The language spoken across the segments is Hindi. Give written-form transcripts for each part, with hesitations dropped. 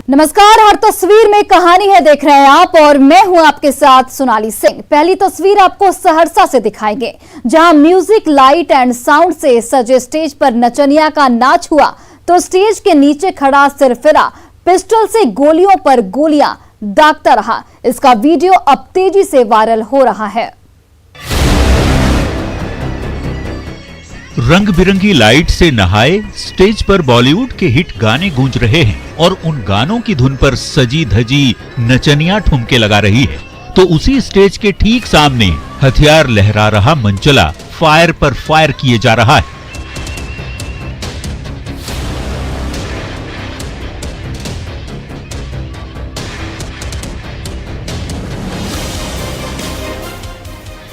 नमस्कार, हर तस्वीर में कहानी है देख रहे हैं आप और मैं हूं आपके साथ सोनाली सिंह। पहली तस्वीर आपको सहरसा से दिखाएंगे, जहां म्यूजिक, लाइट एंड साउंड से सजे स्टेज पर नचनिया का नाच हुआ तो स्टेज के नीचे खड़ा सिरफिरा पिस्टल से गोलियों पर गोलियां दागता रहा। इसका वीडियो अब तेजी से वायरल हो रहा है। रंग बिरंगी लाइट से नहाए स्टेज पर बॉलीवुड के हिट गाने गूंज रहे हैं और उन गानों की धुन पर सजी धजी नचनिया ठुमके लगा रही है, तो उसी स्टेज के ठीक सामने हथियार लहरा रहा मंचला फायर पर फायर किए जा रहा है।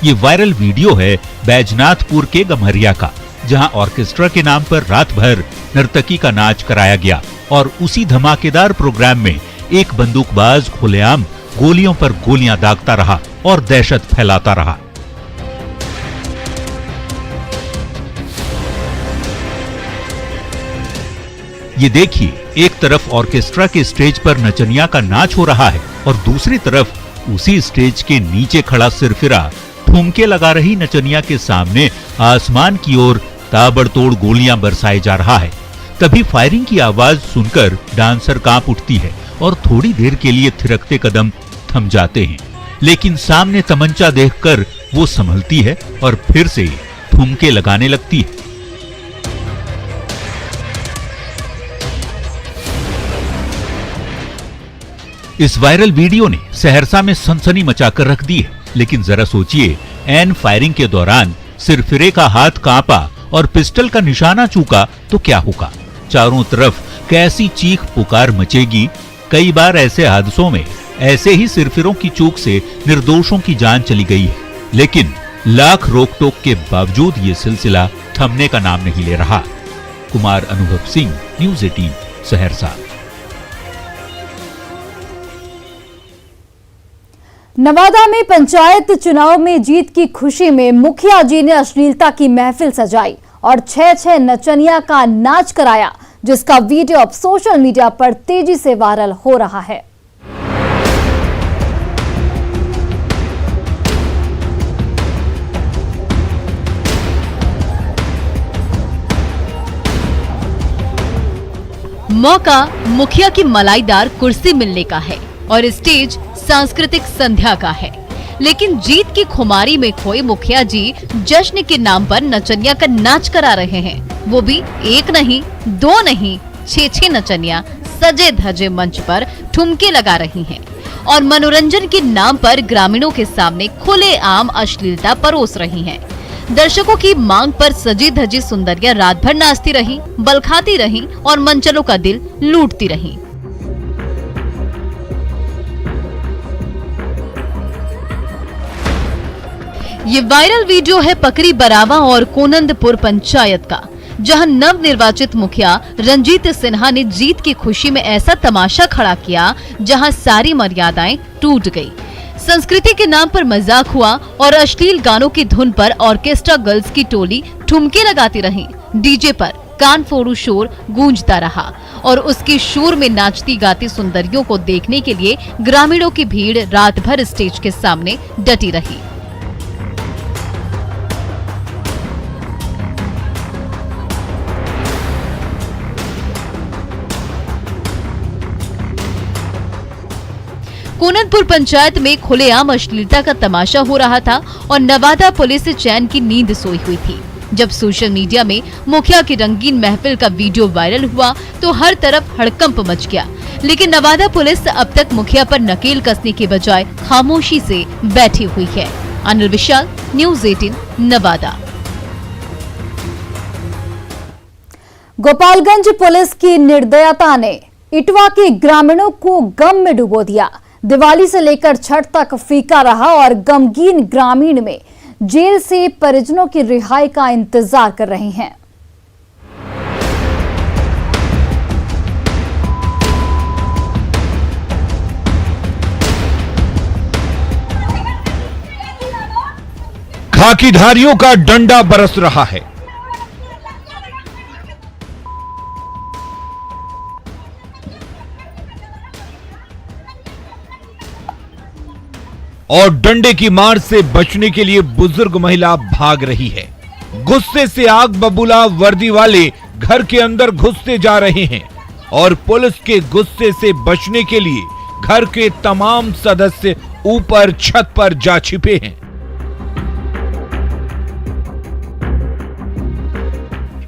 ये वायरल वीडियो है बैजनाथपुर के गम्हरिया का, जहां ऑर्केस्ट्रा के नाम पर रात भर नर्तकी का नाच कराया गया और उसी धमाकेदार प्रोग्राम में एक बंदूकबाज खुलेआम गोलियों पर गोलियां दागता रहा और दहशत फैलाता रहा। ये देखिए, एक तरफ ऑर्केस्ट्रा के स्टेज पर नचनिया का नाच हो रहा है और दूसरी तरफ उसी स्टेज के नीचे खड़ा सिरफिरा ठुमके लगा रही नचनिया के सामने आसमान की ओर ताबड़तोड़ गोलियां बरसाए जा रहा है। तभी फायरिंग की आवाज सुनकर डांसर कांप उठती है और थोड़ी देर के लिए थिरकते कदम थम जाते हैं, लेकिन सामने तमंचा देखकर वो संभलती है और फिर से ठुमके लगाने लगती है। इस वायरल वीडियो ने सहरसा में सनसनी मचाकर रख दी है, लेकिन जरा सोचिए, एन फायरिंग के दौरान सिरफिरे का हाथ कांपा और पिस्टल का निशाना चूका तो क्या होगा? चारों तरफ कैसी चीख पुकार मचेगी। कई बार ऐसे हादसों में ऐसे ही सिरफिरों की चूक से निर्दोषों की जान चली गई है, लेकिन लाख रोक टोक के बावजूद ये सिलसिला थमने का नाम नहीं ले रहा। कुमार अनुभव सिंह, न्यूज़ 18 सहरसा। नवादा में पंचायत चुनाव में जीत की खुशी में मुखिया जी ने अश्लीलता की महफिल सजाई और 6 नचनिया का नाच कराया, जिसका वीडियो अब सोशल मीडिया पर तेजी से वायरल हो रहा है। मौका मुखिया की मलाईदार कुर्सी मिलने का है और स्टेज सांस्कृतिक संध्या का है, लेकिन जीत की खुमारी में खोए मुखिया जी जश्न के नाम पर नचनिया का नाच करा रहे हैं। वो भी एक नहीं, दो नहीं, 6 नचनिया सजे धजे मंच पर ठुमके लगा रही हैं और मनोरंजन के नाम पर ग्रामीणों के सामने खुलेआम अश्लीलता परोस रही हैं। दर्शकों की मांग पर सजी धजी सुंदरिया रात भर नाचती रही, बलखाती रही और मंचलों का दिल लूटती रही। ये वायरल वीडियो है पकरी बरावा और कोनंदपुर पंचायत का, जहां नव निर्वाचित मुखिया रंजीत सिन्हा ने जीत की खुशी में ऐसा तमाशा खड़ा किया जहां सारी मर्यादाएं टूट गई। संस्कृति के नाम पर मजाक हुआ और अश्लील गानों की धुन पर ऑर्केस्ट्रा गर्ल्स की टोली ठुमके लगाती रही। डीजे पर कान फोड़ू शोर गूंजता रहा और उसकी शोर में नाचती गाती सुंदरियों को देखने के लिए ग्रामीणों की भीड़ रात भर स्टेज के सामने डटी रही। कोननपुर पंचायत में खुलेआम अश्लीलता का तमाशा हो रहा था और नवादा पुलिस चैन की नींद सोई हुई थी। जब सोशल मीडिया में मुखिया की रंगीन महफिल का वीडियो वायरल हुआ तो हर तरफ हड़कंप मच गया, लेकिन नवादा पुलिस अब तक मुखिया पर नकेल कसने के बजाय खामोशी से बैठी हुई है। अनिल विशाल, न्यूज़ 18 नवादा। गोपालगंज पुलिस की निर्दयता ने इटवा के ग्रामीणों को गम में डुबो दिया। दिवाली से लेकर छठ तक फीका रहा और गमगीन ग्रामीण में जेल से परिजनों की रिहाई का इंतजार कर रहे हैं। खाकीधारियों का डंडा बरस रहा है। और डंडे की मार से बचने के लिए बुजुर्ग महिला भाग रही है। गुस्से से आग बबूला वर्दी वाले घर के अंदर घुसते जा रहे हैं और पुलिस के गुस्से से बचने के लिए घर के तमाम सदस्य ऊपर छत पर जा छिपे हैं।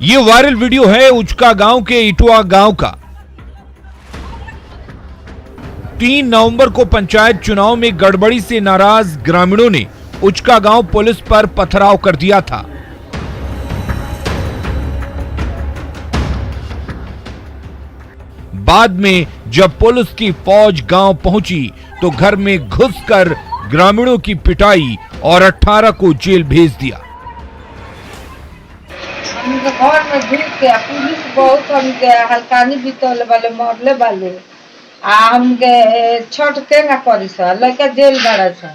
ये वायरल वीडियो है उचका गांव के इटवा गांव का। 3 नवंबर को पंचायत चुनाव में गड़बड़ी से नाराज ग्रामीणों ने उचका गांव पुलिस पर पथराव कर दिया था। बाद में जब पुलिस की फौज गांव पहुंची तो घर में घुसकर ग्रामीणों की पिटाई और 18 को जेल भेज दिया। हमके घर में घुस गया, पुलिस बहुत हमके हल्कानी बीतल वाले मरले वाले आ हमके छठ केंगा करी सा लड़का जेल बड़ा सा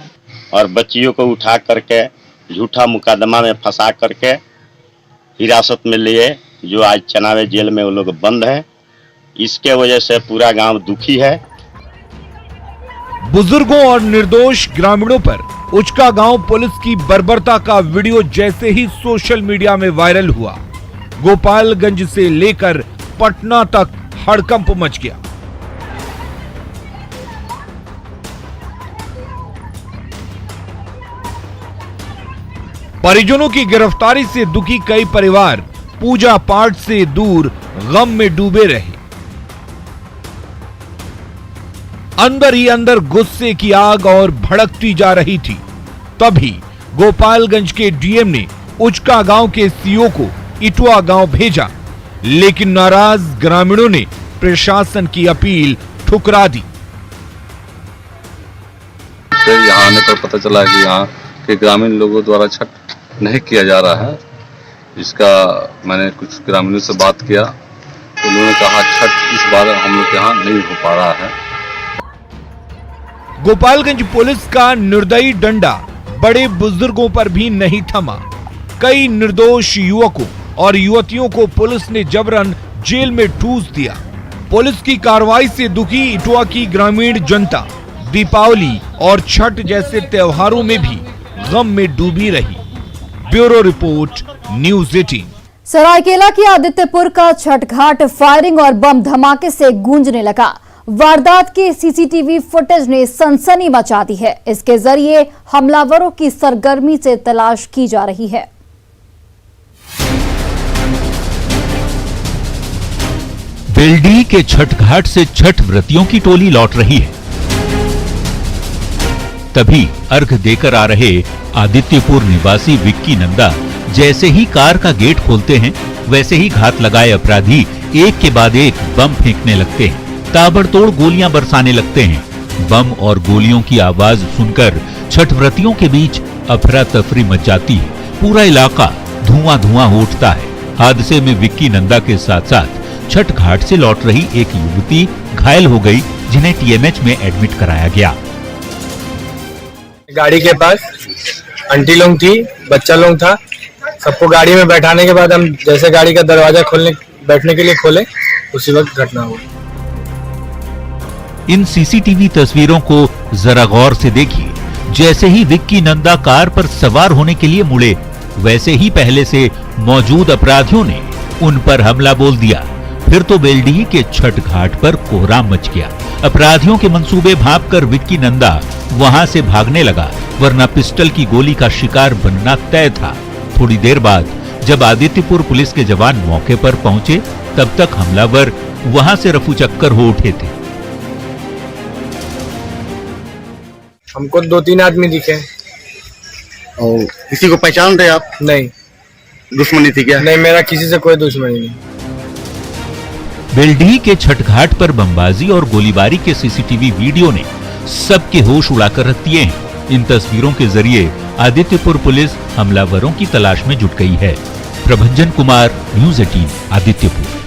और बच्चियों को उठा करके झूठा मुकदमा में फंसा करके हिरासत में लिए, जो आज चनावे जेल में वो लोग बंद हैं। इसके वजह से पूरा गांव दुखी है। बुजुर्गों और निर्दोष ग्रामीणों पर उचका गांव पुलिस की बर्बरता का वीडियो जैसे ही सोशल मीडिया में वायरल हुआ, गोपालगंज से लेकर पटना तक हड़कंप मच गया। परिजनों की गिरफ्तारी से दुखी कई परिवार पूजा पाठ से दूर गम में डूबे रहे। अंदर ही अंदर गुस्से की आग और भड़कती जा रही थी। तभी गोपालगंज के डीएम ने उचका गांव के सीओ को इटवा गांव भेजा, लेकिन नाराज ग्रामीणों ने प्रशासन की अपील ठुकरा दी। यहाँ आने पर पता चला कि यहाँ के ग्रामीण लोगों द्वारा छठ नहीं किया जा रहा है। इसका मैंने कुछ ग्रामीणों से बात किया तो उन्होंने कहा छठ इस बार हम लोग यहाँ नहीं हो पा रहा है। गोपालगंज पुलिस का निर्दयी डंडा बड़े बुजुर्गों पर भी नहीं थमा। कई निर्दोष युवकों और युवतियों को पुलिस ने जबरन जेल में ठूस दिया। पुलिस की कार्रवाई से दुखी इटवा की ग्रामीण जनता दीपावली और छठ जैसे त्योहारों में भी गम में डूबी रही। Bureau report, news 18। सरायकेला के आदित्यपुर का छठ घाट फायरिंग और बम धमाके से गूंजने लगा। वारदात के सीसीटीवी फुटेज ने सनसनी मचा दी है। इसके जरिए हमलावरों की सरगर्मी से तलाश की जा रही है। बेलडी के छठ घाट से छठ व्रतियों की टोली लौट रही है। तभी अर्घ देकर आ रहे आदित्यपुर निवासी विक्की नंदा जैसे ही कार का गेट खोलते हैं, वैसे ही घात लगाए अपराधी एक के बाद एक बम फेंकने लगते हैं, ताबड़तोड़ गोलियां बरसाने लगते हैं। बम और गोलियों की आवाज सुनकर छठ व्रतियों के बीच अफरा तफरी मच जाती है। पूरा इलाका धुआं धुआं हो उठता है। हादसे में विक्की नंदा के साथ साथ छठ घाट से लौट रही एक युवती घायल हो गई, जिन्हें टीएमएच में एडमिट कराया गया। गाड़ी के पास आंटी लोग थी, बच्चा लोग था। सबको गाड़ी में बैठाने के बाद हम जैसे गाड़ी का दरवाजा खोलने बैठने के लिए खोले, उसी वक्त घटना हुई। इन सीसीटीवी तस्वीरों को जरा गौर से देखिए। जैसे ही विक्की नंदा कार पर सवार होने के लिए मुड़े, वैसे ही पहले से मौजूद अपराधियों ने उन पर हमला बोल दिया। फिर तो बेलडी के छठ घाट पर कोहराम मच गया। अपराधियों के मंसूबे भांपकर विक्की नंदा वहां से भागने लगा, वरना पिस्टल की गोली का शिकार बनना तय था। थोड़ी देर बाद जब आदित्यपुर पुलिस के जवान मौके पर पहुंचे, तब तक हमलावर वहां से रफूचक्कर हो उठे थे। हमको 2-3 आदमी दिखे। और किसी को पहचान रहे आप? नहीं। दुश्मनी थी क्या? नहीं, मेरा किसी से कोई दुश्मनी नहीं। बेलडी के छठ घाट पर बमबाजी और गोलीबारी के सीसीटीवी वीडियो ने सबके होश उड़ाकर रख दिए हैं। इन तस्वीरों के जरिए आदित्यपुर पुलिस हमलावरों की तलाश में जुट गई है। प्रभंजन कुमार, न्यूज़ 18, आदित्यपुर।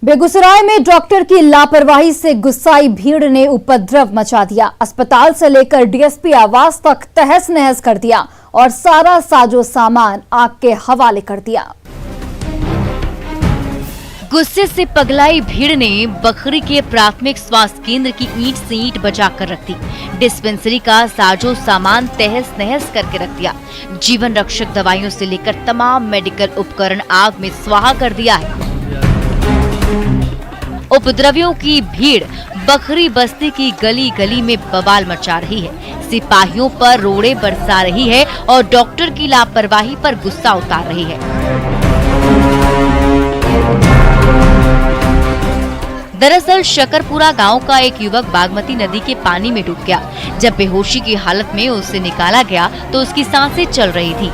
बेगूसराय में डॉक्टर की लापरवाही से गुस्साई भीड़ ने उपद्रव मचा दिया। अस्पताल से लेकर डीएसपी आवास तक तहस नहस कर दिया और सारा साजो सामान आग के हवाले कर दिया। गुस्से से पगलाई भीड़ ने बखरी के प्राथमिक स्वास्थ्य केंद्र की ईंट से ईंट बचाकर रख दी। डिस्पेंसरी का साजो सामान तहस नहस करके रख दिया। जीवन रक्षक दवाइयों से लेकर तमाम मेडिकल उपकरण आग में स्वाहा कर दिया है। उपद्रवियों की भीड़ बखरी बस्ती की गली गली में बवाल मचा रही है। सिपाहियों पर रोड़े बरसा रही है और डॉक्टर की लापरवाही पर गुस्सा उतार रही है। दरअसल शकरपुरा गांव का एक युवक बागमती नदी के पानी में डूब गया। जब बेहोशी की हालत में उसे निकाला गया तो उसकी सांसें चल रही थी।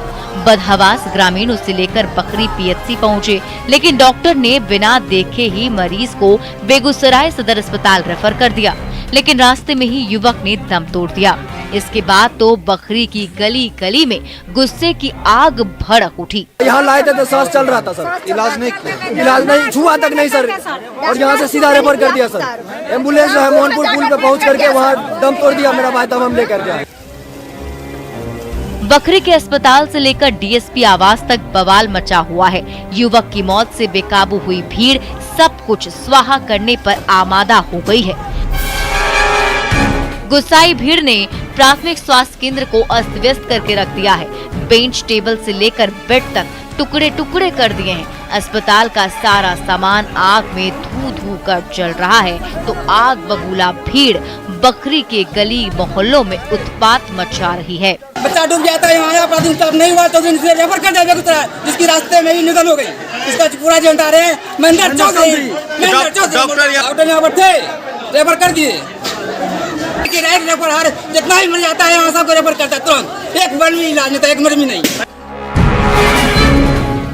बदहवास ग्रामीण उसे लेकर बखरी पीएचसी पहुंचे, लेकिन डॉक्टर ने बिना देखे ही मरीज को बेगूसराय सदर अस्पताल रेफर कर दिया, लेकिन रास्ते में ही युवक ने दम तोड़ दिया। इसके बाद तो बखरी की गली गली में गुस्से की आग भड़क उठी। यहाँ लाए थे तो सांस चल रहा था सर, इलाज नहीं छुआ तक नहीं सर, और यहाँ से सीधा रेफर कर दिया सर। एम्बुलेंस जो है मोहनपुर पुल पे पहुँच करके वहाँ दम तोड़ दिया मेरा भाई, दम हम लेकर गया। बखरी के अस्पताल से लेकर डीएसपी आवास तक बवाल मचा हुआ है। युवक की मौत से बेकाबू हुई भीड़ सब कुछ स्वाहा करने पर आमादा हो गई है। गुस्साई भीड़ ने प्राथमिक स्वास्थ्य केंद्र को अस्त व्यस्त करके रख दिया है। बेंच टेबल से लेकर बेड तक टुकड़े टुकड़े कर दिए हैं। अस्पताल का सारा सामान आग में धू धू कर जल रहा है तो आग बबूला भीड़ बखरी के गली मोहल्लों में उत्पात मचा रही है। बच्चा डूब गया था, यहाँ अपराधी इंसाफ नहीं हुआ तो इनसे रेफर कर दिया बेगूसराय, जिसकी रास्ते में ही निधन हो गई। इसका पूरा जिम्मेदार है महेंद्र चौधरी। डॉक्टर यहाँ पर थे, रेफर कर दिए। रेफर हर जितना ही मर जाता है यहाँ सबको रेफर करता है तुरंत। एक बार भी इलाज नहीं था, एक मिनट भी नहीं।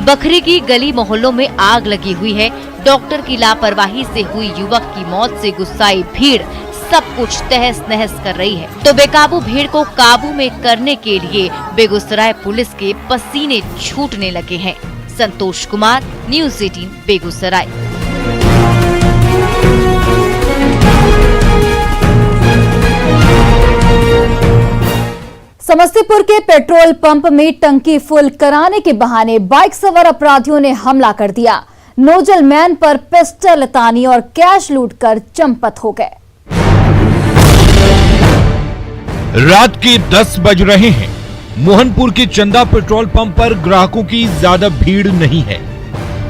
बखरी की गली मोहल्लों में आग लगी हुई है। डॉक्टर की लापरवाही से हुई युवक की मौत से गुस्साई भीड़ सब कुछ तहस नहस कर रही है, तो बेकाबू भीड़ को काबू में करने के लिए बेगूसराय पुलिस के पसीने छूटने लगे हैं। संतोष कुमार, न्यूज़ 18 बेगूसराय। समस्तीपुर के पेट्रोल पंप में टंकी फुल कराने के बहाने बाइक सवार अपराधियों ने हमला कर दिया। नोजल मैन पर पिस्टल तानी और कैश लूटकर चंपत हो गए। रात के 10 बज रहे हैं। मोहनपुर के चंदा पेट्रोल पंप पर ग्राहकों की ज्यादा भीड़ नहीं है।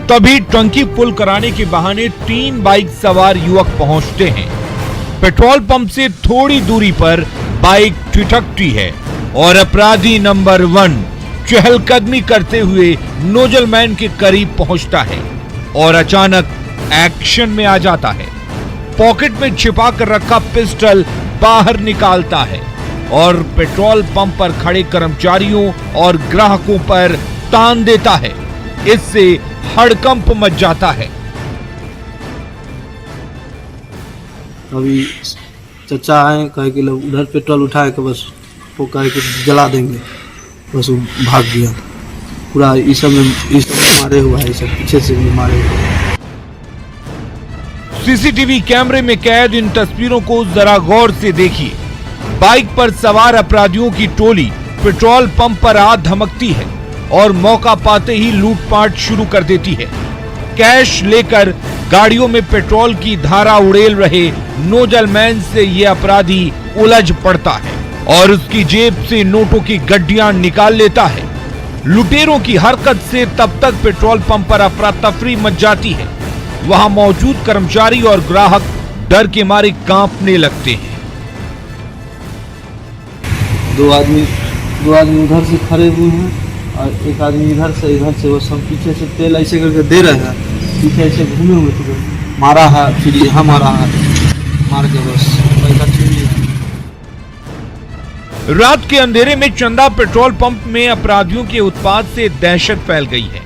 तभी टंकी फुल कराने के बहाने 3 बाइक सवार युवक पहुंचते हैं। पेट्रोल पंप से थोड़ी दूरी पर बाइक ठिठकती है और अपराधी नंबर 1 चहलकदमी करते हुए नोजल मैन के करीब पहुंचता है और अचानक एक्शन में आ जाता है। पॉकेट में छिपा कर रखा पिस्टल बाहर निकालता है और पेट्रोल पंप पर खड़े कर्मचारियों और ग्राहकों पर तान देता है। इससे हड़कंप मच जाता है। अभी चचा आए कहे कि लोग उधर पेट्रोल उठाए के बस वो कहे कि जला देंगे, बस वो भाग गया। पूरा इस सब में मारे हुआ है, सब पीछे से भी मारे हुए हैं। सीसीटीवी कैमरे में कैद इन तस्वीरों को जरा गौर से देखिए। बाइक पर सवार अपराधियों की टोली पेट्रोल पंप पर आ धमकती है और मौका पाते ही लूटपाट शुरू कर देती है। कैश लेकर गाड़ियों में पेट्रोल की धारा उड़ेल रहे नोजल मैन से ये अपराधी उलझ पड़ता है और उसकी जेब से नोटों की गड्डियां निकाल लेता है। लुटेरों की हरकत से तब तक पेट्रोल पंप पर अफरा तफरी मच जाती है। वहां मौजूद कर्मचारी और ग्राहक डर के मारे कांपने लगते हैं। दो आदमी उधर से खड़े हुए हैं और एक आदमी इधर से वो सब पीछे से तेल ऐसे करके दे रहे हैं। पीछे ऐसे घूमे हुए थे, मारा है, फिर यहाँ मारा है, मार के बस पैसा छीन लिया। रात के अंधेरे में चंदा पेट्रोल पंप में अपराधियों के उत्पात से दहशत फैल गई है,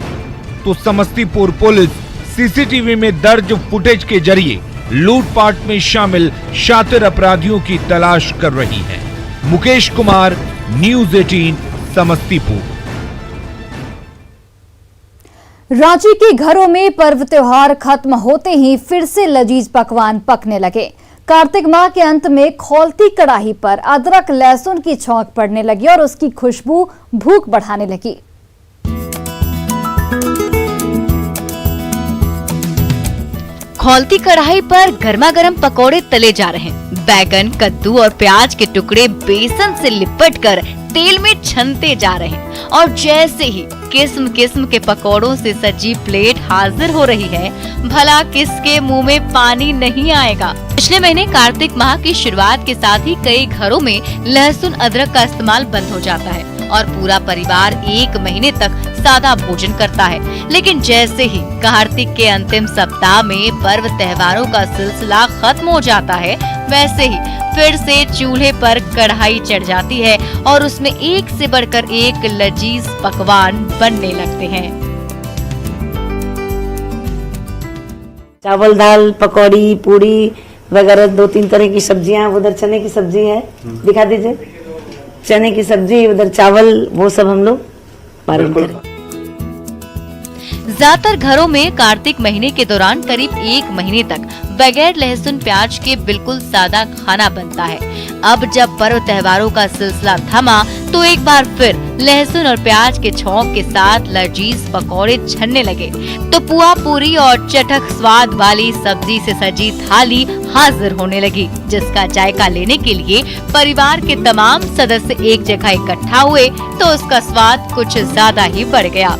तो समस्तीपुर पुलिस सीसीटीवी में दर्ज फुटेज के जरिए लूटपाट में शामिल शातिर अपराधियों की तलाश कर रही है। मुकेश कुमार, न्यूज़ 18 समस्तीपुर। रांची के घरों में पर्व त्योहार खत्म होते ही फिर से लजीज पकवान पकने लगे। कार्तिक माह के अंत में खौलती कड़ाही पर अदरक लहसुन की छौंक पड़ने लगी और उसकी खुशबू भूख बढ़ाने लगी। खौलती कढ़ाई पर गर्मा गर्म पकौड़े तले जा रहे हैं। बैगन, कद्दू और प्याज के टुकड़े बेसन से लिपटकर तेल में छनते जा रहे हैं और जैसे ही किस्म किस्म के पकौड़ों से सजी प्लेट हाजिर हो रही है, भला किसके मुंह में पानी नहीं आएगा। पिछले महीने कार्तिक माह की शुरुआत के साथ ही कई घरों में लहसुन अदरक का इस्तेमाल बंद हो जाता है और पूरा परिवार 1 महीने तक सादा भोजन करता है। लेकिन जैसे ही कार्तिक के अंतिम सप्ताह में पर्व त्योहारों का सिलसिला खत्म हो जाता है, वैसे ही फिर से चूल्हे पर कढ़ाई चढ़ जाती है और उसमें एक से बढ़कर एक लजीज पकवान बनने लगते हैं। चावल, दाल, पकौड़ी, पूरी वगैरह 2-3 तरह की सब्जियां। उधर चने की सब्जी है, दिखा दीजिए। चने की सब्जी, उधर चावल, वो सब हम लोग पारण करें। ज्यादातर घरों में कार्तिक महीने के दौरान करीब 1 महीने तक बगैर लहसुन प्याज के बिल्कुल सादा खाना बनता है। अब जब पर्व त्योहारों का सिलसिला थमा तो एक बार फिर लहसुन और प्याज के छौंक के साथ लजीज पकौड़े छनने लगे तो पुआ, पूरी और चटक स्वाद वाली सब्जी से सजी थाली हाजिर होने लगी, जिसका जायका लेने के लिए परिवार के तमाम सदस्य एक जगह इकट्ठा हुए तो उसका स्वाद कुछ ज्यादा ही बढ़ गया।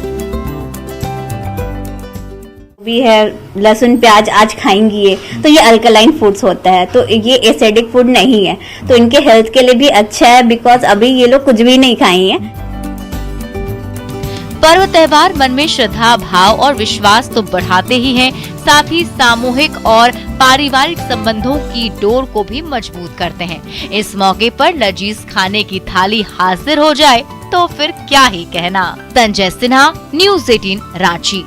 भी है लहसुन प्याज आज खाएंगी ये, तो ये अल्कलाइन फूड्स होता है, तो ये एसिडिक फूड नहीं है, तो इनके हेल्थ के लिए भी अच्छा है बिकॉज अभी ये लोग कुछ भी नहीं खाएंगे। पर्व त्योहार मन में श्रद्धा, भाव और विश्वास तो बढ़ाते ही हैं, साथ ही सामूहिक और पारिवारिक संबंधों की डोर को भी मजबूत करते हैं। इस मौके पर लजीज खाने की थाली हाजिर हो जाए तो फिर क्या ही कहना। संजय सिन्हा, न्यूज़ 18 रांची।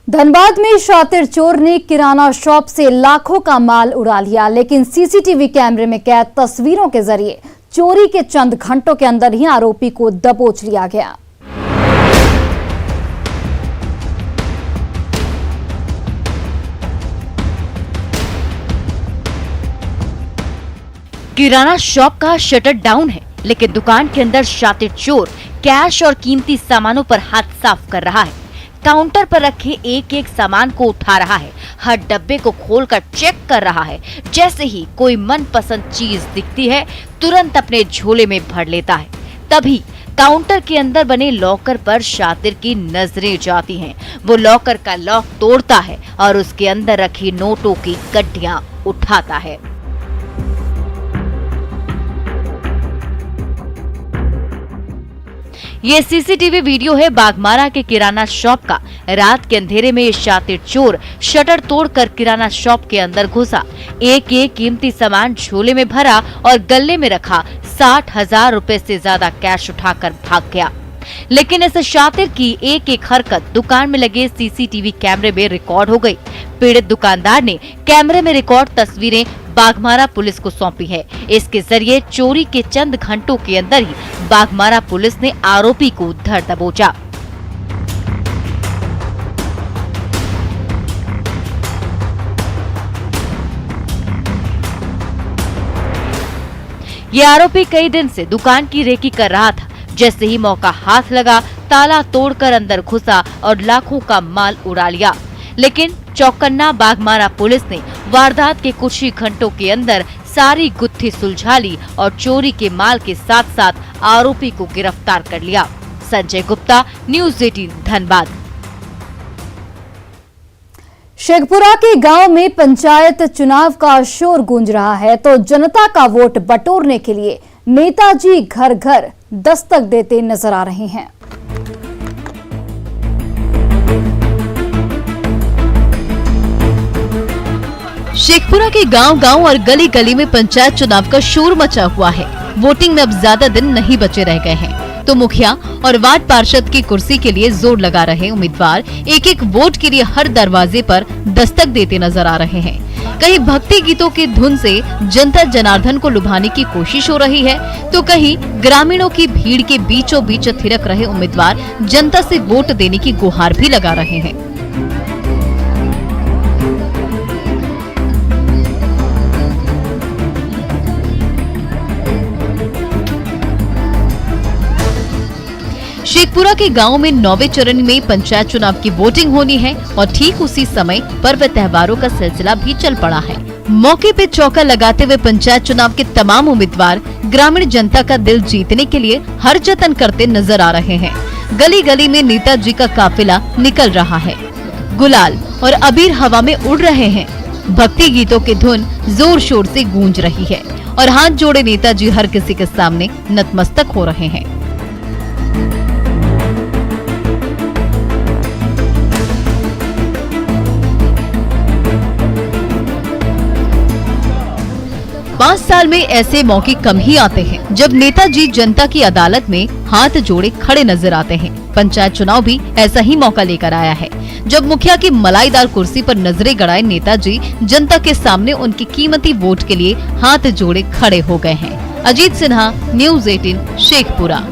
धनबाद में शातिर चोर ने किराना शॉप से लाखों का माल उड़ा लिया, लेकिन सीसीटीवी कैमरे में कैद तस्वीरों के जरिए चोरी के चंद घंटों के अंदर ही आरोपी को दबोच लिया गया। किराना शॉप का शटर डाउन है, लेकिन दुकान के अंदर शातिर चोर कैश और कीमती सामानों पर हाथ साफ कर रहा है। काउंटर पर रखे एक एक सामान को उठा रहा है, हर डब्बे को खोलकर चेक कर रहा है। जैसे ही कोई मनपसंद चीज दिखती है, तुरंत अपने झोले में भर लेता है। तभी काउंटर के अंदर बने लॉकर पर शातिर की नजरें जाती हैं। वो लॉकर का लॉक तोड़ता है और उसके अंदर रखी नोटों की गड्डियां उठाता है। ये सीसीटीवी वीडियो है बाघमारा के किराना शॉप का। रात के अंधेरे में ये शातिर चोर शटर तोड़कर किराना शॉप के अंदर घुसा, एक एक कीमती सामान झोले में भरा और गले में रखा 60,000 रुपए से ज्यादा कैश उठाकर भाग गया। लेकिन इस शातिर की एक एक हरकत दुकान में लगे सीसीटीवी कैमरे में रिकॉर्ड हो गई। पीड़ित दुकानदार ने कैमरे में रिकॉर्ड तस्वीरें बाघमारा पुलिस को सौंपी है। इसके जरिए चोरी के चंद घंटों के अंदर ही बाघमारा पुलिस ने आरोपी को धर दबोचा। ये आरोपी कई दिन से दुकान की रेकी कर रहा था। जैसे ही मौका हाथ लगा, ताला तोड़कर अंदर घुसा और लाखों का माल उड़ा लिया। लेकिन चौकन्ना बाघमारा पुलिस ने वारदात के कुछ ही घंटों के अंदर सारी गुत्थी सुलझा ली और चोरी के माल के साथ साथ आरोपी को गिरफ्तार कर लिया। संजय गुप्ता, न्यूज़ 18 धनबाद। शेखपुरा के गांव में पंचायत चुनाव का शोर गूंज रहा है, तो जनता का वोट बटोरने के लिए नेताजी घर घर दस्तक देते नजर आ रहे हैं। शेखपुरा के गांव-गांव और गली-गली में पंचायत चुनाव का शोर मचा हुआ है। वोटिंग में अब ज्यादा दिन नहीं बचे रह गए हैं, तो मुखिया और वार्ड पार्षद की कुर्सी के लिए जोर लगा रहे उम्मीदवार एक एक वोट के लिए हर दरवाजे पर दस्तक देते नजर आ रहे हैं। कहीं भक्ति गीतों की धुन से जनता जनार्दन को लुभाने की कोशिश हो रही है, तो कहीं ग्रामीणों की भीड़ के बीचों बीच थिरक रहे उम्मीदवार जनता से वोट देने की गुहार भी लगा रहे हैं। शेखपुरा शेखपुरा के गांव में 9वें चरण में पंचायत चुनाव की वोटिंग होनी है और ठीक उसी समय पर्व त्योहारों का सिलसिला भी चल पड़ा है। मौके पे चौका लगाते हुए पंचायत चुनाव के तमाम उम्मीदवार ग्रामीण जनता का दिल जीतने के लिए हर जतन करते नजर आ रहे हैं। गली गली में नेताजी का काफिला निकल रहा है, गुलाल और अबीर हवा में उड़ रहे हैं। भक्ति गीतों की धुन जोर शोर से गूंज रही है और हाथ जोड़े नेताजी हर किसी के सामने नतमस्तक हो रहे हैं। पाँच साल में ऐसे मौके कम ही आते हैं जब नेताजी जनता की अदालत में हाथ जोड़े खड़े नजर आते हैं। पंचायत चुनाव भी ऐसा ही मौका लेकर आया है जब मुखिया की मलाईदार कुर्सी पर नजरें गड़ाए नेताजी जनता के सामने उनकी कीमती वोट के लिए हाथ जोड़े खड़े हो गए हैं। अजीत सिन्हा, न्यूज़ 18, शेखपुरा।